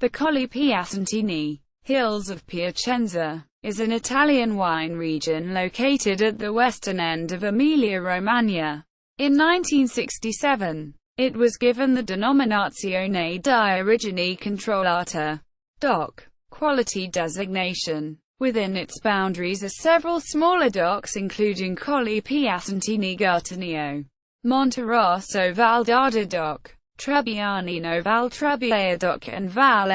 The Colli Piacentini, hills of Piacenza, is an Italian wine region located at the western end of Emilia-Romagna. In 1967, it was given the Denominazione di origine controllata DOC quality designation. Within its boundaries are several smaller DOCs including Colli Piacentini Gutturnio, Monterosso Val D'Arda DOC, Trebbianino Val Trebbia DOC and Val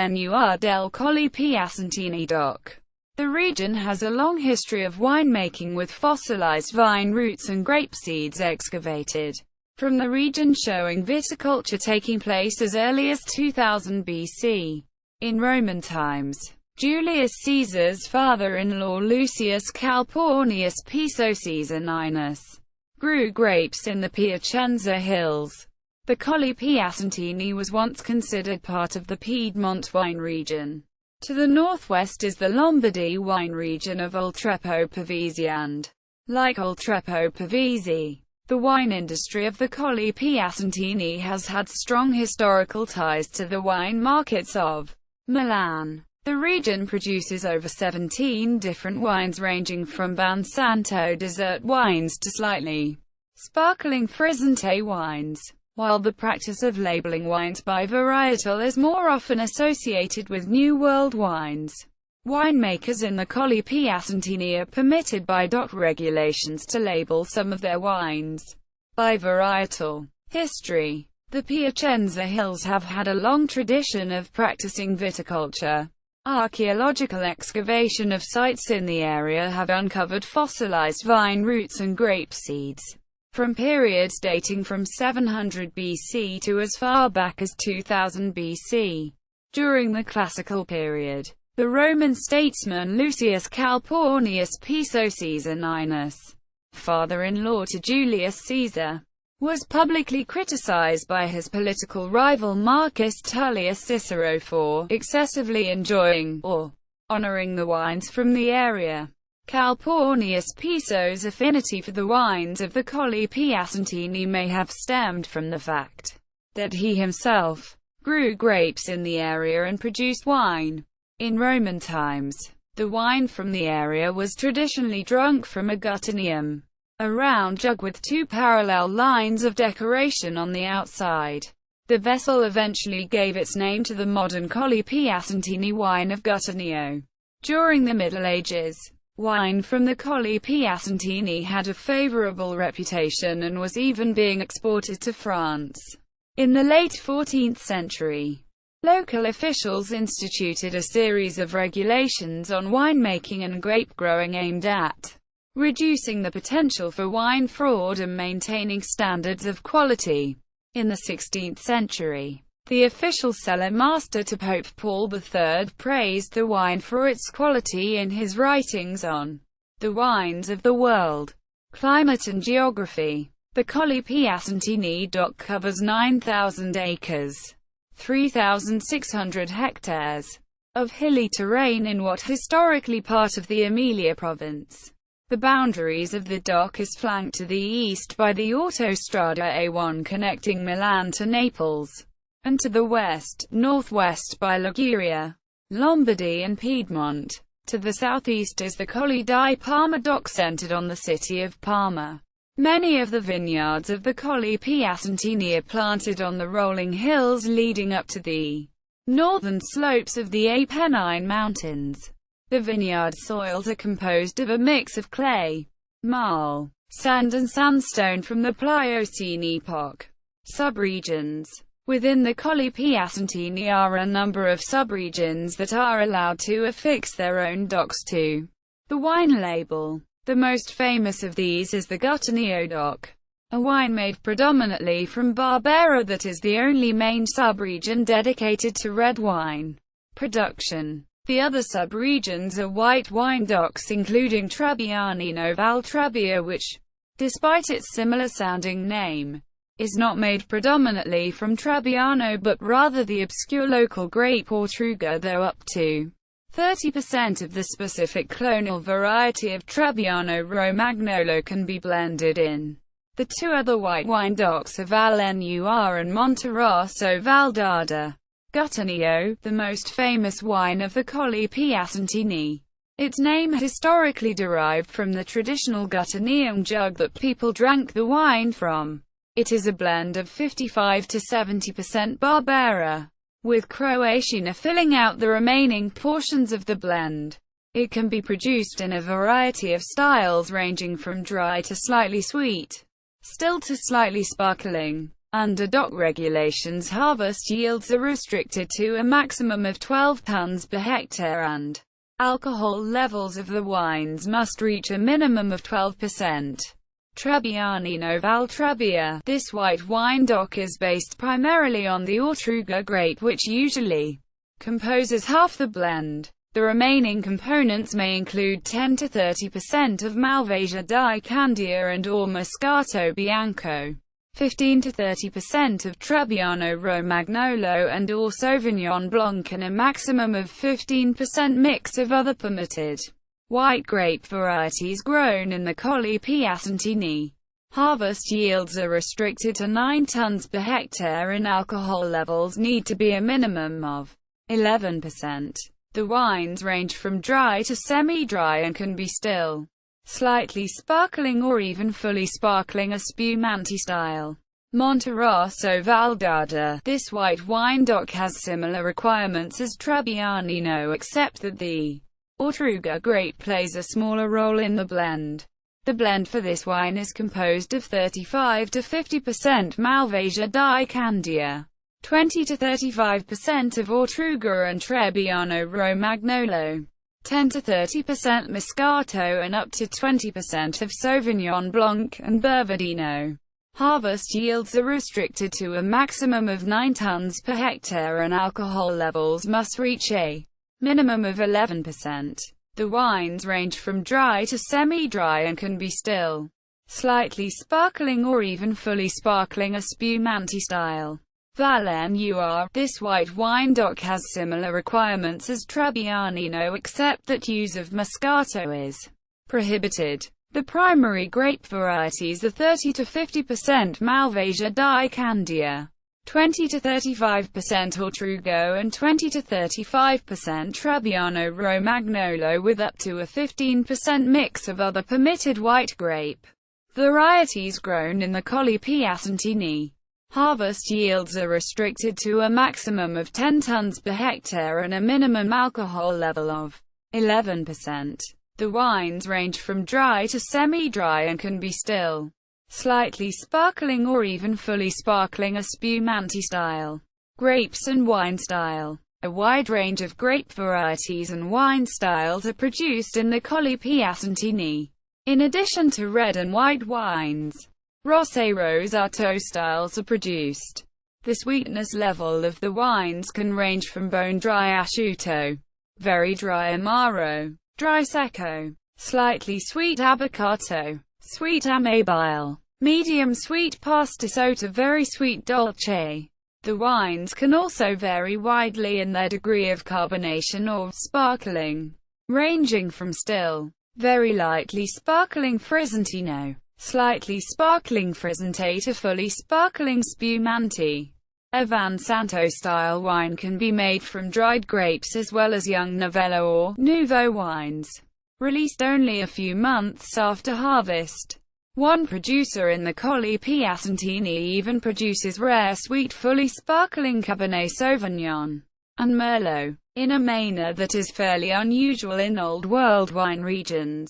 del Colli Piacentini DOC. The region has a long history of winemaking with fossilized vine roots and grape seeds excavated from the region, showing viticulture taking place as early as 2000 BC. In Roman times, Julius Caesar's father-in-law Lucius Calpurnius Piso Caesoninus grew grapes in the Piacenza hills. The Colli Piacentini was once considered part of the Piedmont wine region. To the northwest is the Lombardy wine region of Oltrepò Pavese and, like Oltrepò Pavese, the wine industry of the Colli Piacentini has had strong historical ties to the wine markets of Milan. The region produces over 17 different wines ranging from Vin Santo dessert wines to slightly sparkling frizzante wines, while the practice of labeling wines by varietal is more often associated with New World wines. Winemakers in the Colli Piacentini are permitted by DOC regulations to label some of their wines by varietal. History. The Piacenza hills have had a long tradition of practicing viticulture. Archaeological excavation of sites in the area have uncovered fossilized vine roots and grape seeds from periods dating from 700 BC to as far back as 2000 BC. During the Classical period, the Roman statesman Lucius Calpurnius Piso Caesoninus, father-in-law to Julius Caesar, was publicly criticized by his political rival Marcus Tullius Cicero for excessively enjoying or honoring the wines from the area. Calpurnius Piso's affinity for the wines of the Colli Piacentini may have stemmed from the fact that he himself grew grapes in the area and produced wine. In Roman times, the wine from the area was traditionally drunk from a gutturnium, a round jug with two parallel lines of decoration on the outside. The vessel eventually gave its name to the modern Colli Piacentini wine of Gutturnio. During the Middle Ages, wine from the Colli Piacentini had a favorable reputation and was even being exported to France. In the late 14th century, local officials instituted a series of regulations on winemaking and grape growing aimed at reducing the potential for wine fraud and maintaining standards of quality. In the 16th century, the official cellar master to Pope Paul III praised the wine for its quality in his writings on the wines of the world, climate and geography. The Colli Piacentini DOC covers 9,000 acres, 3,600 hectares, of hilly terrain in what historically part of the Emilia province. The boundaries of the DOC is flanked to the east by the Autostrada A1 connecting Milan to Naples, and to the west, northwest by Liguria, Lombardy and Piedmont. To the southeast is the Colli di Parma DOC centered on the city of Parma. Many of the vineyards of the Colli Piacentini are planted on the rolling hills leading up to the northern slopes of the Apennine Mountains. The vineyard soils are composed of a mix of clay, marl, sand and sandstone from the Pliocene epoch. Subregions. Within the Colli Piacentini are a number of subregions that are allowed to affix their own DOCs to the wine label. The most famous of these is the Gutturnio DOC, a wine made predominantly from Barbera that is the only main subregion dedicated to red wine production. The other subregions are white wine DOCs including Trebbianino Val Trebbia, which, despite its similar-sounding name, is not made predominantly from Trebbiano but rather the obscure local grape Ortruga, though up to 30% of the specific clonal variety of Trebbiano Romagnolo can be blended in. The two other white wine DOCs are Val and Monterosso Val D'Arda. Gutturnio, the most famous wine of the Colli Piacentini. Its name historically derived from the traditional Gutturnium jug that people drank the wine from. It is a blend of 55 to 70% Barbera, with Croatina filling out the remaining portions of the blend. It can be produced in a variety of styles ranging from dry to slightly sweet, still to slightly sparkling. Under DOC regulations, harvest yields are restricted to a maximum of 12 tons per hectare and alcohol levels of the wines must reach a minimum of 12%. Trebbianino Val Trebbia. This white wine DOC is based primarily on the Ortruga grape, which usually composes half the blend. The remaining components may include 10 to 30% of Malvasia di Candia and or Moscato Bianco, 15 to 30% of Trebbiano Romagnolo and or Sauvignon Blanc, and a maximum of 15% mix of other permitted white grape varieties grown in the Colli Piacentini. Harvest yields are restricted to 9 tons per hectare and alcohol levels need to be a minimum of 11%. The wines range from dry to semi-dry and can be still, slightly sparkling or even fully sparkling, a spumante style. Monterosso Val D'Arda. This white wine DOC has similar requirements as Trebbianino, except that the Ortruga grape plays a smaller role in the blend. The blend for this wine is composed of 35 to 50% Malvasia di Candia, 20 to 35% of Ortruga and Trebbiano Romagnolo, 10 to 30% Moscato and up to 20% of Sauvignon Blanc and Verdino. Harvest yields are restricted to a maximum of 9 tons per hectare and alcohol levels must reach a minimum of 11%. The wines range from dry to semi-dry and can be still, slightly sparkling or even fully sparkling, a spumante style. Valenur. This white wine DOC has similar requirements as Trebbianino, except that use of Moscato is prohibited. The primary grape varieties are 30 to 50% Malvasia di Candia, 20 to 35% Ortruga and 20 to 35% Trebbiano Romagnolo, with up to a 15% mix of other permitted white grape varieties grown in the Colli Piacentini. Harvest yields are restricted to a maximum of 10 tons per hectare and a minimum alcohol level of 11%. The wines range from dry to semi-dry and can be still, slightly sparkling or even fully sparkling, a spumante style. Grapes and wine style. A wide range of grape varieties and wine styles are produced in the Colli Piacentini. In addition to red and white wines, Rosé Rosato styles are produced. The sweetness level of the wines can range from bone-dry asciutto, very dry amaro, dry secco, slightly sweet avocado, sweet amabile, medium sweet pastiso to very sweet dolce. The wines can also vary widely in their degree of carbonation or sparkling, ranging from still, very lightly sparkling frizzantino, slightly sparkling frizzante to fully sparkling spumante. A Vin Santo style wine can be made from dried grapes as well as young Novello or Nouveau wines, released only a few months after harvest. One producer in the Colli Piacentini even produces rare sweet fully sparkling Cabernet Sauvignon and Merlot, in a manner that is fairly unusual in Old World wine regions.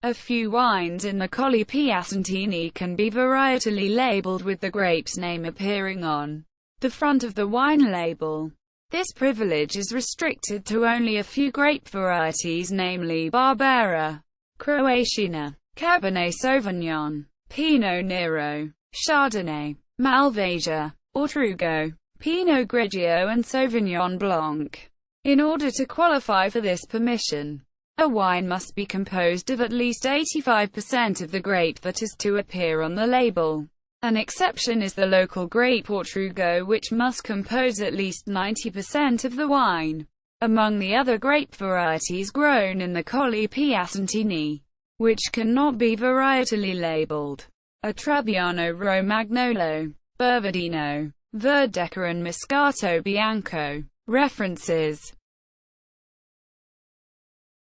A few wines in the Colli Piacentini can be varietally labeled with the grape's name appearing on the front of the wine label. This privilege is restricted to only a few grape varieties, namely Barbera, Croatina, Cabernet Sauvignon, Pinot Nero, Chardonnay, Malvasia, Ortruga, Pinot Grigio and Sauvignon Blanc. In order to qualify for this permission, a wine must be composed of at least 85% of the grape that is to appear on the label. An exception is the local grape Ortruga, which must compose at least 90% of the wine. Among the other grape varieties grown in the Colli Piacentini, which cannot be varietally labeled, are Trebbiano Romagnolo, Verdino, Verdeca and Moscato Bianco. References